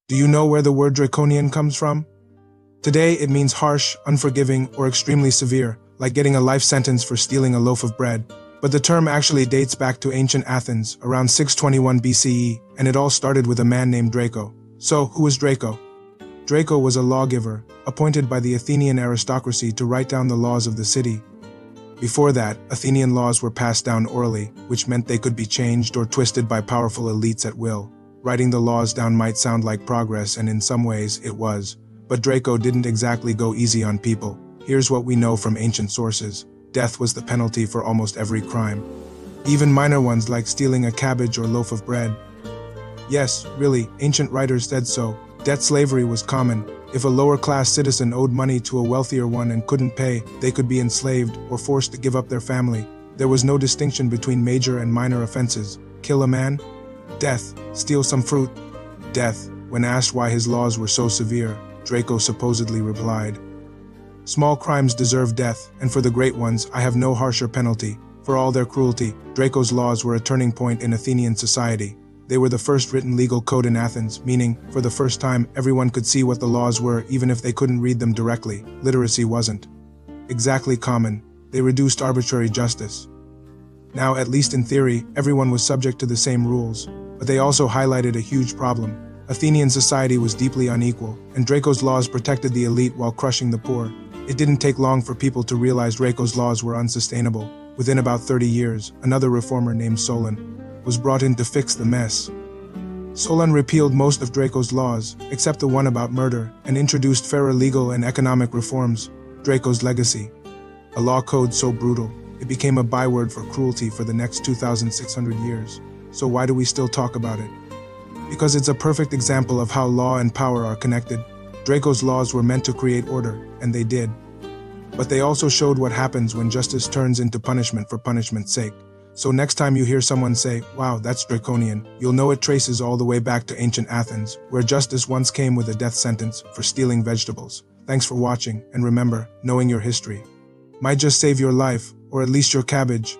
Do you know where the word Draconian comes from? Today, it means harsh, unforgiving, or extremely severe, like getting a life sentence for stealing a loaf of bread. But the term actually dates back to ancient Athens, around 621 BCE, and it all started with a man named Draco. So, who was Draco? Draco was a lawgiver, appointed by the Athenian aristocracy to write down the laws of the city. Before that, Athenian laws were passed down orally, which meant they could be changed or twisted by powerful elites at will. Writing the laws down might sound like progress, and in some ways, it was. But Draco didn't exactly go easy on people. Here's what we know from ancient sources. Death was the penalty for almost every crime. Even minor ones like stealing a cabbage or loaf of bread. Yes, really, ancient writers said so. Debt slavery was common. If a lower-class citizen owed money to a wealthier one and couldn't pay, they could be enslaved or forced to give up their family. There was no distinction between major and minor offenses. Kill a man? Death. Steal some fruit? Death. When asked why his laws were so severe, Draco supposedly replied, "Small crimes deserve death, and for the great ones, I have no harsher penalty." For all their cruelty, Draco's laws were a turning point in Athenian society. They were the first written legal code in Athens, meaning, for the first time, everyone could see what the laws were even if they couldn't read them directly. Literacy wasn't exactly common. They reduced arbitrary justice. Now, at least in theory, everyone was subject to the same rules, but they also highlighted a huge problem. Athenian society was deeply unequal, and Draco's laws protected the elite while crushing the poor. It didn't take long for people to realize Draco's laws were unsustainable. Within about 30 years, another reformer named Solon was brought in to fix the mess. Solon repealed most of Draco's laws, except the one about murder, and introduced fairer legal and economic reforms. Draco's legacy. A law code so brutal, it became a byword for cruelty for the next 2,600 years. So why do we still talk about it? Because it's a perfect example of how law and power are connected. Draco's laws were meant to create order, and they did. But they also showed what happens when justice turns into punishment for punishment's sake. So next time you hear someone say, "Wow, that's draconian," you'll know it traces all the way back to ancient Athens, where justice once came with a death sentence for stealing vegetables. Thanks for watching, and remember, knowing your history might just save your life, or at least your cabbage.